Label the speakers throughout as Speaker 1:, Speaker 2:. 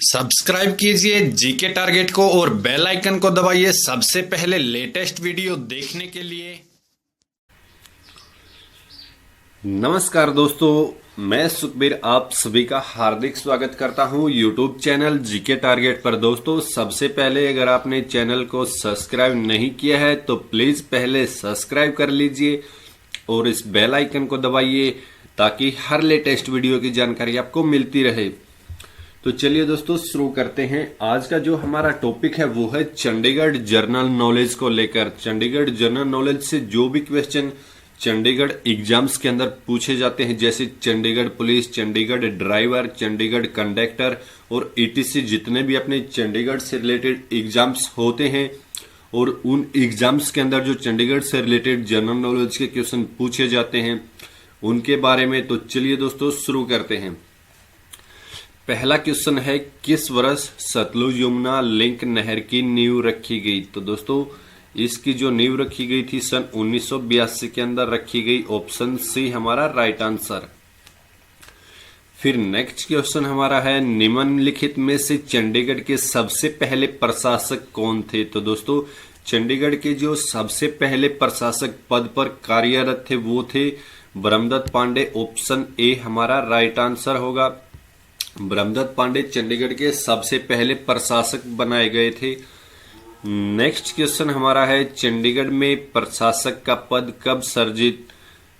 Speaker 1: Subscribe कीजिए GK target को और बेल आइकन को दबाइए सबसे पहले लेटेस्ट वीडियो देखने के लिए।
Speaker 2: नमस्कार दोस्तों, मैं सुखबीर आप सभी का हार्दिक स्वागत करता हूं यूट्यूब चैनल जीके टारगेट पर। दोस्तों, सबसे पहले अगर आपने चैनल को सब्सक्राइब नहीं किया है तो प्लीज पहले सब्सक्राइब कर लीजिए और इस बेल आइकन को दबाइए ताकि हर लेटेस्ट वीडियो की जानकारी आपको मिलती रहे। तो चलिए दोस्तों शुरू करते हैं। आज का जो हमारा टॉपिक है वो है चंडीगढ़ जनरल नॉलेज को लेकर। चंडीगढ़ जनरल नॉलेज से जो भी क्वेश्चन चंडीगढ़ एग्जाम्स के अंदर पूछे जाते हैं, जैसे Chandigarh police, Chandigarh driver, Chandigarh conductor और ईटीसी, जितने भी अपने चंडीगढ़ से रिलेटेड एग्जाम्स होते हैं और उन एग्जाम्स के अंदर जो चंडीगढ़ से रिलेटेड जनरल नॉलेज के क्वेश्चन पूछे जाते हैं उनके बारे में। तो चलिए दोस्तों शुरू करते हैं। पहला क्वेश्चन है, किस वर्ष सतलुज यमुना लिंक नहर की नींव रखी गई? तो दोस्तों इसकी जो नींव रखी गई थी सन 1982 के अंदर रखी गई। ऑप्शन सी हमारा राइट आंसर। फिर नेक्स्ट क्वेश्चन हमारा है, निम्नलिखित में से चंडीगढ़ के सबसे पहले प्रशासक कौन थे? तो दोस्तों चंडीगढ़ के जो सबसे पहले प्रशासक पद पर कार्यरत थे वो थे ब्रह्मदत्त पांडे। ऑप्शन ए हमारा राइट आंसर होगा। ब्रह्मदत्त पांडे चंडीगढ़ के सबसे पहले प्रशासक बनाए गए थे। नेक्स्ट क्वेश्चन हमारा है, चंडीगढ़ में प्रशासक का पद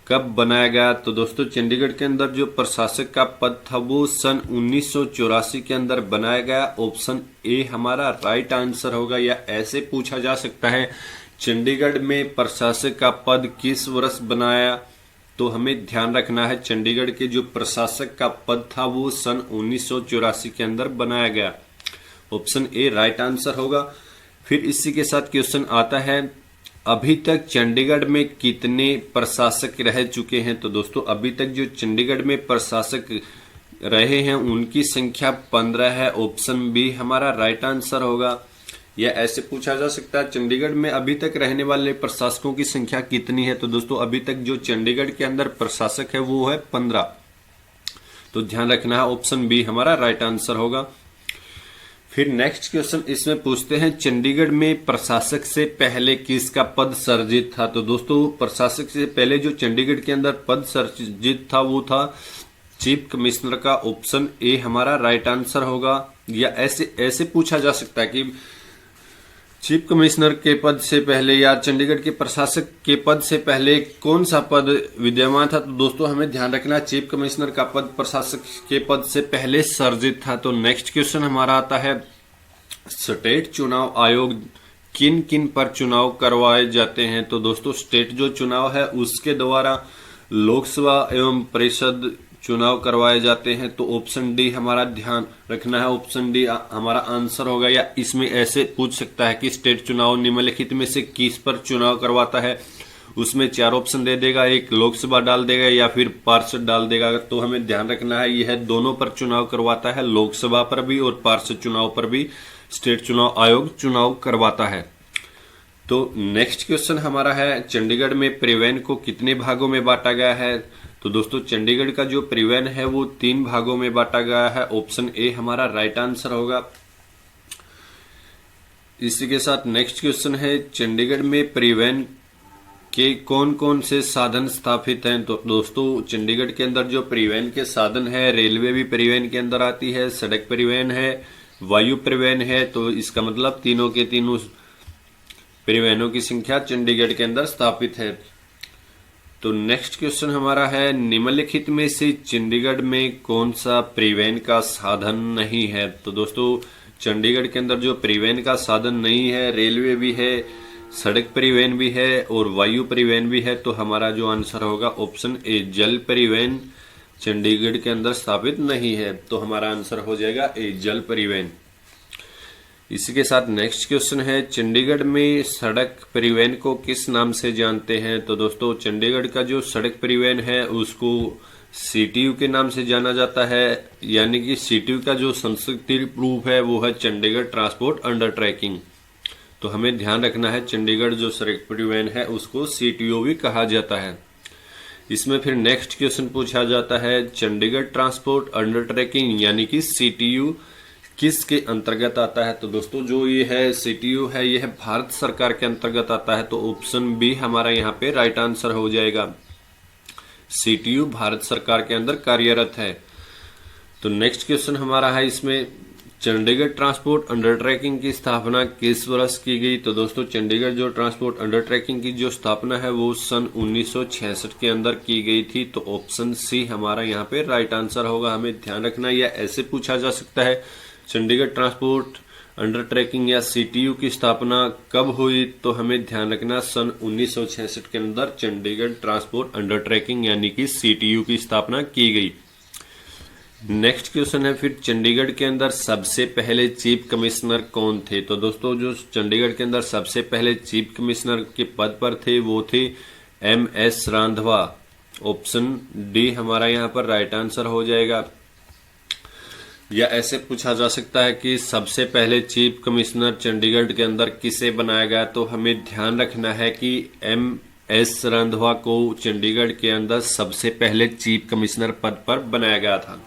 Speaker 2: कब बनाया गया? तो दोस्तों चंडीगढ़ के अंदर जो प्रशासक का पद था वो सन 1984 के अंदर बनाया गया। ऑप्शन ए हमारा राइट आंसर होगा। या ऐसे पूछा जा सकता है, चंडीगढ़ में प्रशासक का पद किस वर्ष बनाया? तो हमें ध्यान रखना है, चंडीगढ़ के जो प्रशासक का पद था वो सन 1984 के अंदर बनाया गया। ऑप्शन ए राइट आंसर होगा। फिर इसी के साथ क्वेश्चन आता है, अभी तक चंडीगढ़ में कितने प्रशासक रह चुके हैं? तो दोस्तों अभी तक जो चंडीगढ़ में प्रशासक रहे हैं उनकी संख्या 15 है। ऑप्शन बी हमारा राइट आंसर होगा। या ऐसे पूछा जा सकता है, चंडीगढ़ में अभी तक रहने वाले प्रशासकों की संख्या कितनी है? तो दोस्तों अभी तक जो चंडीगढ़ के अंदर प्रशासक है वो है 15। तो ध्यान रखना है, ऑप्शन बी हमारा राइट आंसर होगा। फिर नेक्स्ट क्वेश्चन इसमें पूछते हैं, चंडीगढ़ में प्रशासक से पहले किसका पद सर्जित था? तो दोस्तों प्रशासक से पहले जो चंडीगढ़ के अंदर पद सर्जित था वो था चीफ कमिश्नर का। ऑप्शन ए हमारा राइट आंसर होगा। या ऐसे पूछा जा सकता है कि चीफ कमिश्नर के पद से पहले या चंडीगढ़ के प्रशासक के पद से पहले कौन सा पद विद्यमान था? तो दोस्तों हमें ध्यान रखना, चीफ कमिश्नर का पद प्रशासक के पद से पहले सर्जित था। तो नेक्स्ट क्वेश्चन हमारा आता है, स्टेट चुनाव आयोग किन किन पर चुनाव करवाए जाते हैं? तो दोस्तों स्टेट जो चुनाव है उसके द्वारा लोकसभा एवं परिषद चुनाव करवाए जाते हैं। तो ऑप्शन डी हमारा ध्यान रखना है, ऑप्शन डी हमारा आंसर होगा। या इसमें ऐसे पूछ सकता है कि स्टेट चुनाव निम्नलिखित में से किस पर चुनाव करवाता है? उसमें 4 ऑप्शन दे देगा, एक लोकसभा डाल देगा या फिर पार्षद डाल देगा। तो हमें ध्यान रखना है, यह दोनों पर चुनाव करवाता है, लोकसभा पर भी और पार्षद चुनाव पर भी स्टेट चुनाव आयोग चुनाव करवाता है। तो नेक्स्ट क्वेश्चन हमारा है, चंडीगढ़ में परिवहन को कितने भागों में बांटा गया है? तो दोस्तों चंडीगढ़ का जो परिवहन है वो 3 भागों में बांटा गया है। ऑप्शन ए हमारा राइट आंसर होगा। इसी के साथ नेक्स्ट क्वेश्चन है, चंडीगढ़ में परिवहन के कौन कौन से साधन स्थापित हैं? तो दोस्तों चंडीगढ़ के अंदर जो परिवहन के साधन है, रेलवे भी परिवहन के अंदर आती है, सड़क परिवहन है, वायु परिवहन है। तो इसका मतलब तीनों के तीनों परिवहनों की संख्या चंडीगढ़ के अंदर स्थापित है। तो नेक्स्ट क्वेश्चन हमारा है, निम्नलिखित में से चंडीगढ़ में कौन सा परिवहन का साधन नहीं है? तो दोस्तों चंडीगढ़ के अंदर जो परिवहन का साधन नहीं है, रेलवे भी है, सड़क परिवहन भी है और वायु परिवहन भी है। तो हमारा जो आंसर होगा ऑप्शन ए, जल परिवहन चंडीगढ़ के अंदर स्थापित नहीं है। तो हमारा आंसर हो जाएगा ए, जल परिवहन। इसी के साथ नेक्स्ट क्वेश्चन है, चंडीगढ़ में सड़क परिवहन को किस नाम से जानते हैं? तो दोस्तों चंडीगढ़ का जो सड़क परिवहन है उसको सीटीयू के नाम से जाना जाता है। यानी कि सीटीयू का जो संस्कृत रूप है वो है चंडीगढ़ ट्रांसपोर्ट अंडर ट्रैकिंग। तो हमें ध्यान रखना है, चंडीगढ़ जो सड़क परिवहन है उसको सीटीयू भी कहा जाता है। इसमें फिर नेक्स्ट क्वेश्चन पूछा जाता है, चंडीगढ़ ट्रांसपोर्ट अंडरटेकिंग यानी कि सीटीयू किसके अंतर्गत आता है? तो दोस्तों जो ये है सीटीयू है, यह भारत सरकार के अंतर्गत आता है, तो ऑप्शन बी हमारा यहाँ पे राइट आंसर हो जाएगा। सीटीयू भारत सरकार के अंदर कार्यरत है। तो नेक्स्ट क्वेश्चन हमारा है इसमें, चंडीगढ़ ट्रांसपोर्ट अंडरटेकिंग की स्थापना किस वर्ष की गई? तो दोस्तों चंडीगढ़ जो ट्रांसपोर्ट अंडरटेकिंग की जो स्थापना है वो सन 1966 के अंदर की गई थी। तो ऑप्शन सी हमारा यहाँ पे राइट आंसर होगा। हमें ध्यान रखना, या ऐसे पूछा जा सकता है चंडीगढ़ ट्रांसपोर्ट अंडरटेकिंग या सीटीयू की स्थापना कब हुई? तो हमें ध्यान रखना सन 1966 के अंदर चंडीगढ़ ट्रांसपोर्ट अंडरटेकिंग यानी कि सीटीयू की स्थापना की गई। नेक्स्ट क्वेश्चन है फिर, चंडीगढ़ के अंदर सबसे पहले चीफ कमिश्नर कौन थे? तो दोस्तों जो चंडीगढ़ के अंदर सबसे पहले चीफ कमिश्नर के पद पर थे वो थे MS रांधवा। ऑप्शन डी हमारा यहाँ पर राइट आंसर हो जाएगा। या ऐसे पूछा जा सकता है कि सबसे पहले चीफ कमिश्नर चंडीगढ़ के अंदर किसे बनाया गया? तो हमें ध्यान रखना है कि MS रांधवा को चंडीगढ़ के अंदर सबसे पहले चीफ कमिश्नर पद पर बनाया गया था।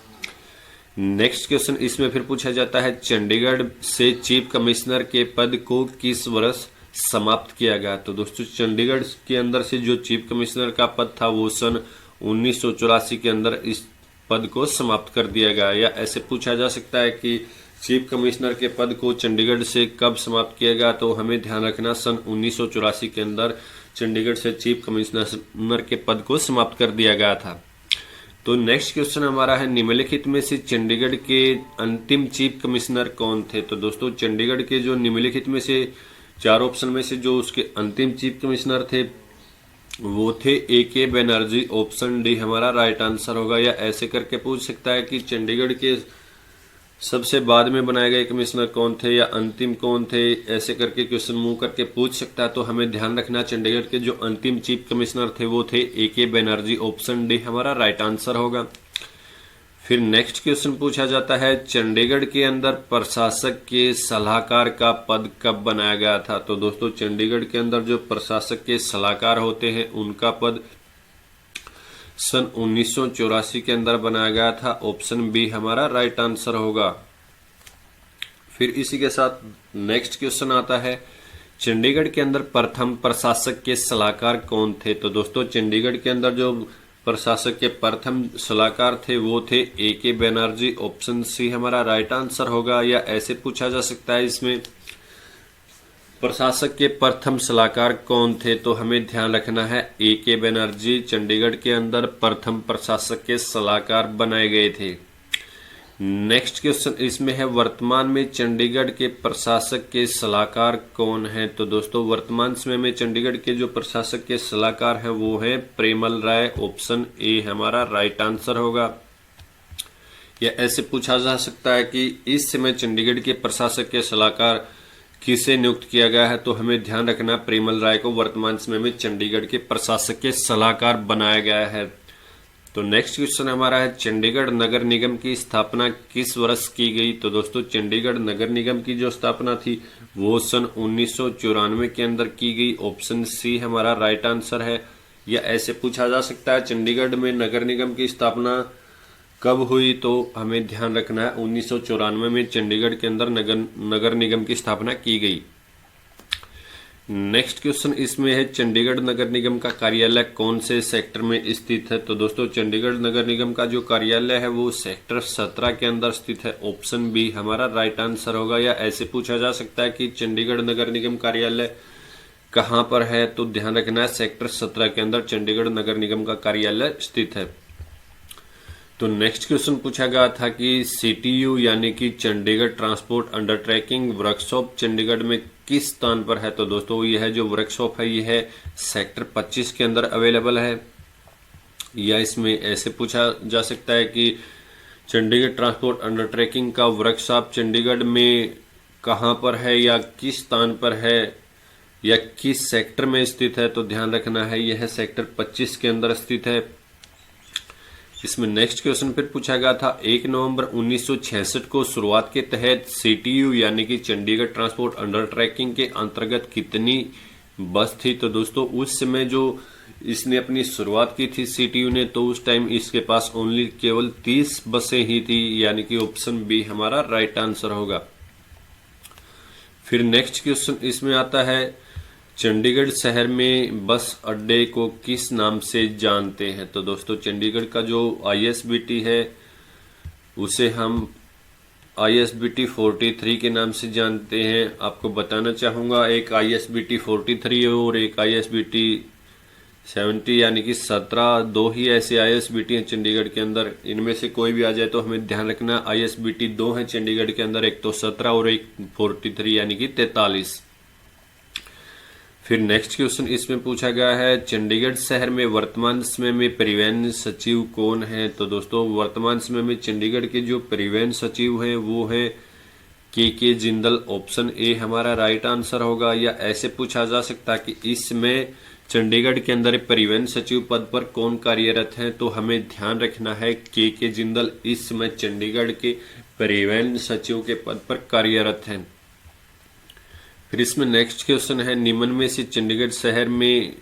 Speaker 2: नेक्स्ट क्वेश्चन इसमें फिर पूछा जाता है, चंडीगढ़ से चीफ कमिश्नर के पद को किस वर्ष समाप्त किया गया? तो दोस्तों चंडीगढ़ के अंदर से जो चीफ कमिश्नर का पद था वो सन 1984 के अंदर इस पद को समाप्त कर दिया गया। या ऐसे पूछा जा सकता है कि चीफ कमिश्नर के पद को चंडीगढ़ से कब समाप्त किया गया? तो हमें ध्यान रखना सन 1984 के अंदर चंडीगढ़ से चीफ कमिश्नर के पद को समाप्त कर दिया गया था। तो नेक्स्ट क्वेश्चन हमारा है, निम्नलिखित में से चंडीगढ़ के अंतिम चीफ कमिश्नर कौन थे? तो दोस्तों चंडीगढ़ के जो निम्नलिखित में से चार ऑप्शन में से जो उसके अंतिम चीफ कमिश्नर थे वो थे AK बनर्जी। ऑप्शन डी हमारा राइट आंसर होगा। या ऐसे करके पूछ सकता है कि चंडीगढ़ के सबसे बाद में बनाए गए कमिश्नर कौन थे या अंतिम कौन थे, ऐसे करके क्वेश्चन मूव करके पूछ सकता है। तो हमें ध्यान रखना, चंडीगढ़ के जो अंतिम चीफ कमिश्नर थे वो थे AK बनर्जी। ऑप्शन डी हमारा राइट आंसर होगा। फिर नेक्स्ट क्वेश्चन पूछा जाता है, चंडीगढ़ के अंदर प्रशासक के सलाहकार का पद कब बनाया गया था? तो दोस्तों चंडीगढ़ के अंदर जो प्रशासक के सलाहकार होते हैं उनका पद सन 1984 के अंदर बनाया गया था। ऑप्शन बी हमारा राइट आंसर होगा। फिर इसी के साथ नेक्स्ट क्वेश्चन आता है, चंडीगढ़ के अंदर प्रथम प्रशासक के सलाहकार कौन थे? तो दोस्तों चंडीगढ़ के अंदर जो प्रशासक के प्रथम सलाहकार थे वो थे AK बनर्जी। ऑप्शन सी हमारा राइट आंसर होगा। या ऐसे पूछा जा सकता है इसमें प्रशासक के प्रथम सलाहकार कौन थे? तो हमें ध्यान रखना है AK बनर्जी चंडीगढ़ के अंदर प्रथम प्रशासक के सलाहकार बनाए गए थे। नेक्स्ट क्वेश्चन इसमें है, वर्तमान में चंडीगढ़ के प्रशासक के सलाहकार कौन हैं? तो दोस्तों वर्तमान समय में चंडीगढ़ के जो प्रशासक के सलाहकार हैं वो हैं प्रेमल राय। ऑप्शन ए हमारा राइट आंसर होगा। या ऐसे पूछा जा सकता है कि इस समय चंडीगढ़ के प्रशासक के सलाहकार किसे नियुक्त किया गया है? तो हमें ध्यान रखना, प्रेमल राय को वर्तमान समय में चंडीगढ़ के प्रशासक के सलाहकार बनाया गया है। तो नेक्स्ट क्वेश्चन हमारा है, चंडीगढ़ नगर निगम की स्थापना किस वर्ष की गई? तो दोस्तों चंडीगढ़ नगर निगम की जो स्थापना थी वो सन 1994 के अंदर की गई। ऑप्शन सी हमारा राइट आंसर है। या ऐसे पूछा जा सकता है चंडीगढ़ में नगर निगम की स्थापना कब हुई? तो हमें ध्यान रखना है 1994 में चंडीगढ़ के अंदर नगर निगम की स्थापना की गई। नेक्स्ट क्वेश्चन इसमें है, चंडीगढ़ नगर निगम का कार्यालय कौन से सेक्टर में स्थित है? तो दोस्तों चंडीगढ़ नगर निगम का जो कार्यालय है वो सेक्टर 17 के अंदर स्थित है। ऑप्शन बी हमारा राइट आंसर होगा। या ऐसे पूछा जा सकता है कि चंडीगढ़ नगर निगम कार्यालय कहां पर है? तो ध्यान रखना है सेक्टर 17 के अंदर चंडीगढ़ नगर निगम का कार्यालय स्थित है। तो नेक्स्ट क्वेश्चन पूछा गया था कि CTU यानी कि Chandigarh transport undertaking workshop Chandigarh में किस स्थान पर है? तो दोस्तों यह जो वर्कशॉप है यह है सेक्टर 25 के अंदर अवेलेबल है। या इसमें ऐसे पूछा जा सकता है कि चंडीगढ़ ट्रांसपोर्ट अंडरटेकिंग का वर्कशॉप चंडीगढ़ में कहां पर है या किस स्थान पर है या किस सेक्टर में स्थित है? तो ध्यान रखना है यह सेक्टर 25 के अंदर स्थित है। इसमें नेक्स्ट क्वेश्चन फिर पूछा गया था, 1 नवंबर 1966 को शुरुआत के तहत CTU यानी कि चंडीगढ़ ट्रांसपोर्ट अंडरटेकिंग के अंतर्गत कितनी बस थी? तो दोस्तों उस समय जो इसने अपनी शुरुआत की थी सीटीयू ने, तो उस टाइम इसके पास ओनली केवल 30 बसें ही थी, यानी कि ऑप्शन बी हमारा राइट आंसर होगा। फिर नेक्स्ट क्वेश्चन इसमें आता है, चंडीगढ़ शहर में बस अड्डे को किस नाम से जानते हैं? तो दोस्तों चंडीगढ़ का जो ISBT है उसे हम ISBT 43 के नाम से जानते हैं। आपको बताना चाहूंगा, एक ISBT 43 और एक ISBT 70 यानी कि 17, दो ही ऐसे ISBT हैं चंडीगढ़ के अंदर। इनमें से कोई भी आ जाए तो हमें ध्यान रखना, ISBT 2 है चंडीगढ़ के अंदर, एक तो 17 और एक 43 यानी कि 43। फिर नेक्स्ट क्वेश्चन इसमें पूछा गया है, चंडीगढ़ शहर में वर्तमान समय में परिवहन सचिव कौन है? तो दोस्तों वर्तमान समय में चंडीगढ़ के जो परिवहन सचिव हैं वो है के जिंदल। ऑप्शन ए हमारा राइट आंसर होगा। या ऐसे पूछा जा सकता है कि इसमें चंडीगढ़ के अंदर परिवहन सचिव पद पर कौन कार्यरत है? तो हमें ध्यान रखना है के जिंदल इस समय चंडीगढ़ के परिवहन सचिव के पद पर कार्यरत हैं। फिर इसमें नेक्स्ट क्वेश्चन है, निम्न में से चंडीगढ़ शहर में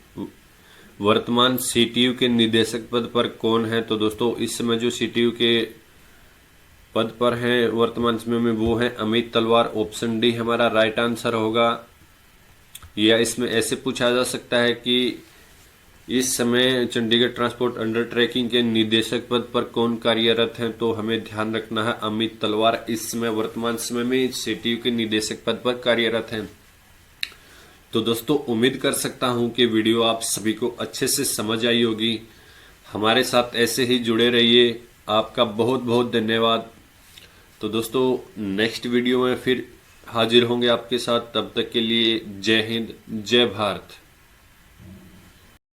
Speaker 2: वर्तमान सीटीयू के निदेशक पद पर कौन है? तो दोस्तों इस समय जो सीटीयू के पद पर हैं वर्तमान समय में वो है अमित तलवार। ऑप्शन डी हमारा राइट आंसर होगा। या इसमें ऐसे पूछा जा सकता है कि इस समय चंडीगढ़ ट्रांसपोर्ट अंडर ट्रैकिंग के निदेशक पद पर कौन कार्यरत हैं? तो हमें ध्यान रखना है अमित तलवार इस समय वर्तमान समय में सीटीयू के निदेशक पद पर कार्यरत हैं। तो दोस्तों उम्मीद कर सकता हूं कि वीडियो आप सभी को अच्छे से समझ आई होगी। हमारे साथ ऐसे ही जुड़े रहिए। आपका बहुत बहुत धन्यवाद। तो दोस्तों नेक्स्ट वीडियो में फिर हाजिर होंगे आपके साथ। तब तक के लिए जय हिंद, जय भारत।